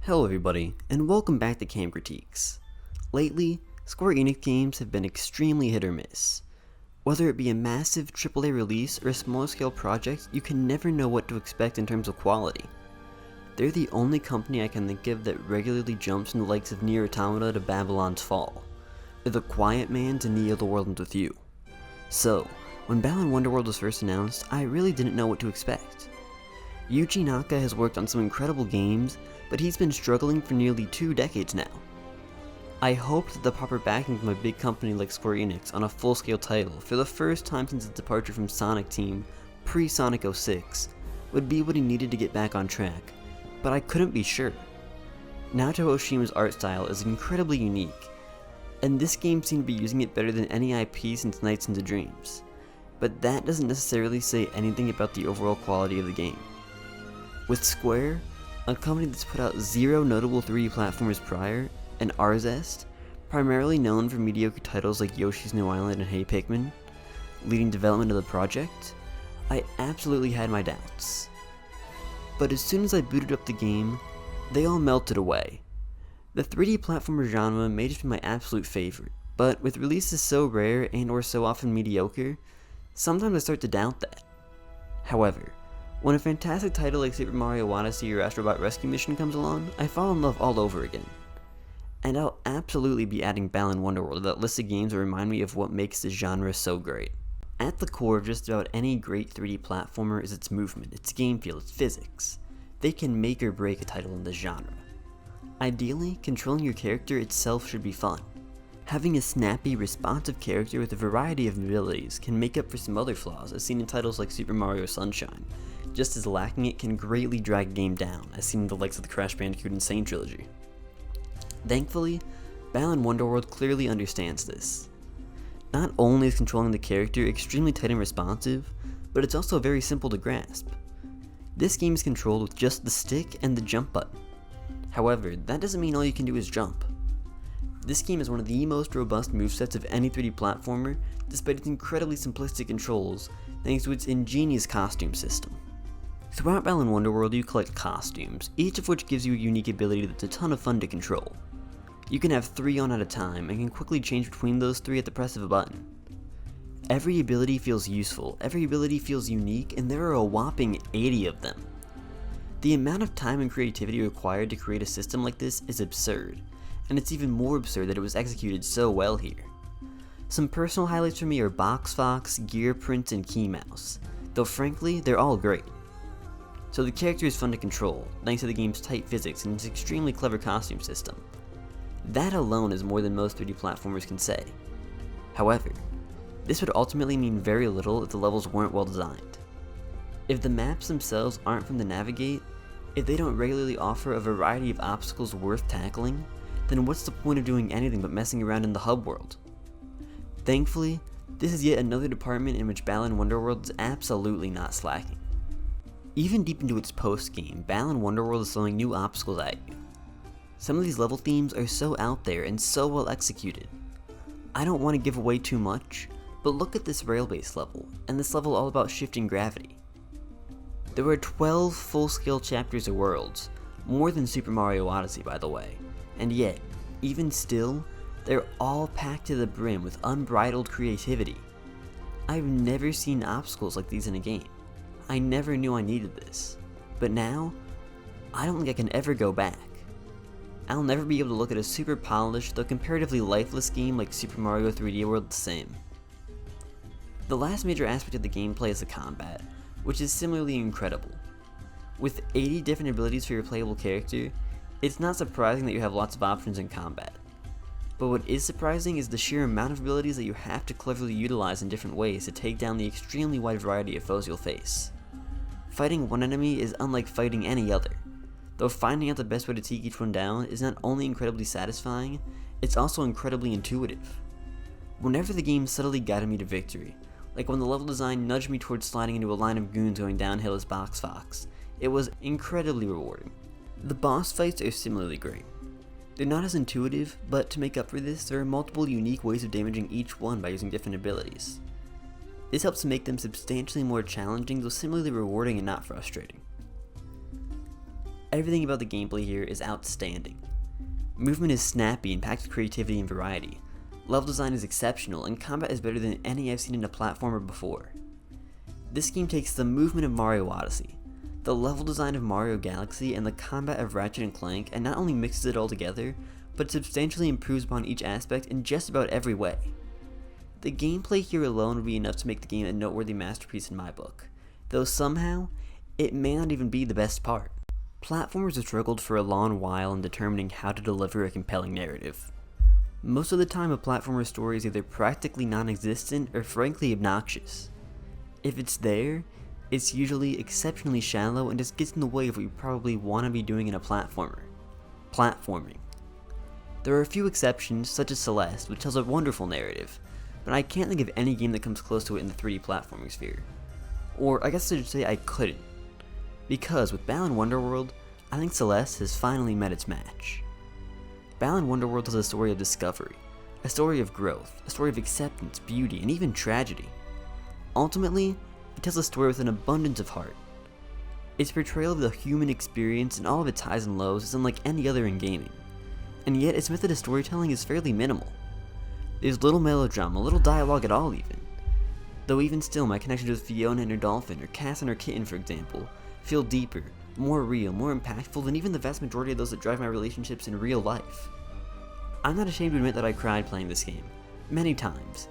Hello everybody, and welcome back to Cam Critiques. Lately, Square Enix games have been extremely hit or miss. Whether it be a massive AAA release or a smaller scale project, you can never know what to expect in terms of quality. They're the only company I can think of that regularly jumps from the likes of Nier Automata to Babylon's Fall, or The Quiet Man to Neo the World Ends With You. So, when Balan Wonderworld was first announced, I really didn't know what to expect. Yuji Naka has worked on some incredible games, but he's been struggling for nearly 2 decades now. I hoped that the proper backing from a big company like Square Enix on a full-scale title for the first time since its departure from Sonic Team pre-Sonic 06 would be what he needed to get back on track, but I couldn't be sure. Naoto Oshima's art style is incredibly unique, and this game seemed to be using it better than any IP since Nights into Dreams, but that doesn't necessarily say anything about the overall quality of the game. With Square, a company that's put out 0 notable 3D platformers prior, and Arzest, primarily known for mediocre titles like Yoshi's New Island and Hey Pikmin, leading development of the project, I absolutely had my doubts. But as soon as I booted up the game, they all melted away. The 3D platformer genre may just be my absolute favorite, but with releases so rare and or so often mediocre, sometimes I start to doubt that. However, when a fantastic title like Super Mario Odyssey or Astro Bot Rescue Mission comes along, I fall in love all over again. And I'll absolutely be adding Balan Wonderworld to that list of games that remind me of what makes this genre so great. At the core of just about any great 3D platformer is its movement, its game feel, its physics. They can make or break a title in this genre. Ideally, controlling your character itself should be fun. Having a snappy, responsive character with a variety of abilities can make up for some other flaws as seen in titles like Super Mario Sunshine, just as lacking it can greatly drag a game down, as seen in the likes of the Crash Bandicoot Insane trilogy. Thankfully, Balan Wonderworld clearly understands this. Not only is controlling the character extremely tight and responsive, but it's also very simple to grasp. This game is controlled with just the stick and the jump button. However, that doesn't mean all you can do is jump. This game is one of the most robust movesets of any 3D platformer, despite its incredibly simplistic controls, thanks to its ingenious costume system. Throughout Balan Wonderworld, you collect costumes, each of which gives you a unique ability that's a ton of fun to control. You can have 3 on at a time, and can quickly change between those 3 at the press of a button. Every ability feels useful, every ability feels unique, and there are a whopping 80 of them. The amount of time and creativity required to create a system like this is absurd, and it's even more absurd that it was executed so well here. Some personal highlights for me are Box Fox, Gear Prince, and Key Mouse, though frankly, they're all great. So the character is fun to control, thanks to the game's tight physics and its extremely clever costume system. That alone is more than most 3D platformers can say. However, this would ultimately mean very little if the levels weren't well designed. If the maps themselves aren't fun to navigate, if they don't regularly offer a variety of obstacles worth tackling, then what's the point of doing anything but messing around in the hub world? Thankfully, this is yet another department in which Balan Wonderworld is absolutely not slacking. Even deep into its post-game, Balan Wonderworld is throwing new obstacles at you. Some of these level themes are so out there and so well executed. I don't want to give away too much, but look at this rail-based level, and this level all about shifting gravity. There are 12 full-scale chapters or worlds, more than Super Mario Odyssey by the way, and yet, even still, they're all packed to the brim with unbridled creativity. I've never seen obstacles like these in a game. I never knew I needed this, but now, I don't think I can ever go back. I'll never be able to look at a super polished, though comparatively lifeless game like Super Mario 3D World the same. The last major aspect of the gameplay is the combat, which is similarly incredible. With 80 different abilities for your playable character, it's not surprising that you have lots of options in combat. But what is surprising is the sheer amount of abilities that you have to cleverly utilize in different ways to take down the extremely wide variety of foes you'll face. Fighting one enemy is unlike fighting any other, though finding out the best way to take each one down is not only incredibly satisfying, it's also incredibly intuitive. Whenever the game subtly guided me to victory, like when the level design nudged me towards sliding into a line of goons going downhill as Box Fox, it was incredibly rewarding. The boss fights are similarly great. They're not as intuitive, but to make up for this, there are multiple unique ways of damaging each one by using different abilities. This helps to make them substantially more challenging, though similarly rewarding and not frustrating. Everything about the gameplay here is outstanding. Movement is snappy and packed with creativity and variety. Level design is exceptional, and combat is better than any I've seen in a platformer before. This game takes the movement of Mario Odyssey, the level design of Mario Galaxy, and the combat of Ratchet & Clank, and not only mixes it all together, but substantially improves upon each aspect in just about every way. The gameplay here alone would be enough to make the game a noteworthy masterpiece in my book, though somehow, it may not even be the best part. Platformers have struggled for a long while in determining how to deliver a compelling narrative. Most of the time, a platformer story is either practically non-existent or frankly obnoxious. If it's there, it's usually exceptionally shallow and just gets in the way of what you probably want to be doing in a platformer: platforming. There are a few exceptions, such as Celeste, which tells a wonderful narrative, but I can't think of any game that comes close to it in the 3D platforming sphere. Or I guess I should say I couldn't. Because with Balan Wonderworld, I think Celeste has finally met its match. Balan Wonderworld tells a story of discovery, a story of growth, a story of acceptance, beauty, and even tragedy. Ultimately, it tells a story with an abundance of heart. Its portrayal of the human experience and all of its highs and lows is unlike any other in gaming, and yet its method of storytelling is fairly minimal. There's little melodrama, little dialogue at all even. Though even still, my connections with Fiona and her dolphin, or Cass and her kitten for example, feel deeper, more real, more impactful than even the vast majority of those that drive my relationships in real life. I'm not ashamed to admit that I cried playing this game, many times,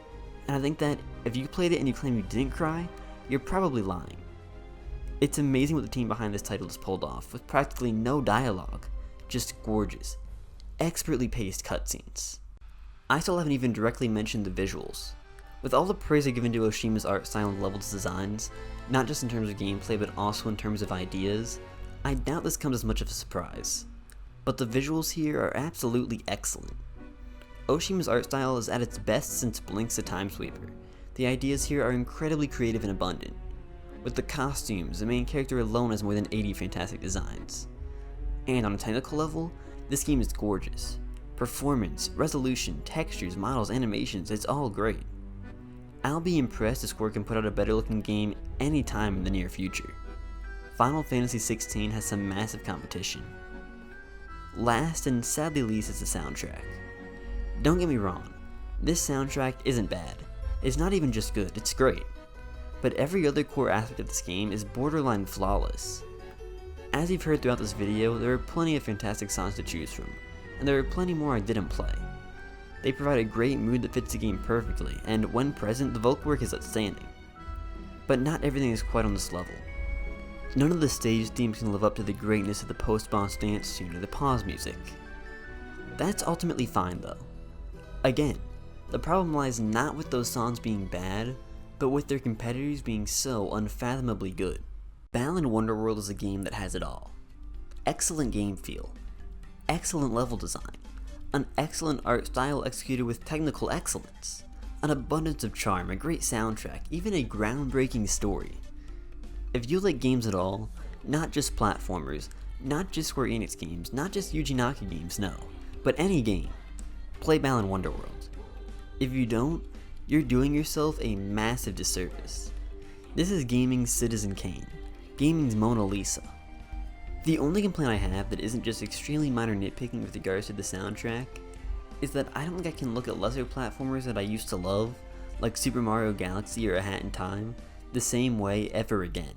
and I think that if you played it and you claim you didn't cry, you're probably lying. It's amazing what the team behind this title has pulled off, with practically no dialogue, just gorgeous, expertly paced cutscenes. I still haven't even directly mentioned the visuals. With all the praise I've given to Oshima's art style and levels designs, not just in terms of gameplay but also in terms of ideas, I doubt this comes as much of a surprise. But the visuals here are absolutely excellent. Oshima's art style is at its best since Blink's the Time Sweeper. The ideas here are incredibly creative and abundant. With the costumes, the main character alone has more than 80 fantastic designs. And on a technical level, this game is gorgeous. Performance, resolution, textures, models, animations, it's all great. I'll be impressed if Square can put out a better looking game anytime in the near future. Final Fantasy XVI has some massive competition. Last and sadly least is the soundtrack. Don't get me wrong, this soundtrack isn't bad. It's not even just good, it's great. But every other core aspect of this game is borderline flawless. As you've heard throughout this video, there are plenty of fantastic songs to choose from, and there are plenty more I didn't play. They provide a great mood that fits the game perfectly, and when present, the vocal work is outstanding. But not everything is quite on this level. None of the stage themes can live up to the greatness of the post-boss dance tune or the pause music. That's ultimately fine though. Again, the problem lies not with those songs being bad, but with their competitors being so unfathomably good. Balan Wonderworld is a game that has it all. Excellent game feel, excellent level design, an excellent art style executed with technical excellence, an abundance of charm, a great soundtrack, even a groundbreaking story. If you like games at all, not just platformers, not just Square Enix games, not just Yuji Naka games, no, but any game, play Balan Wonderworld. If you don't, you're doing yourself a massive disservice. This is gaming's Citizen Kane, gaming's Mona Lisa. The only complaint I have that isn't just extremely minor nitpicking with regards to the soundtrack is that I don't think I can look at lesser platformers that I used to love, like Super Mario Galaxy or A Hat in Time, the same way ever again.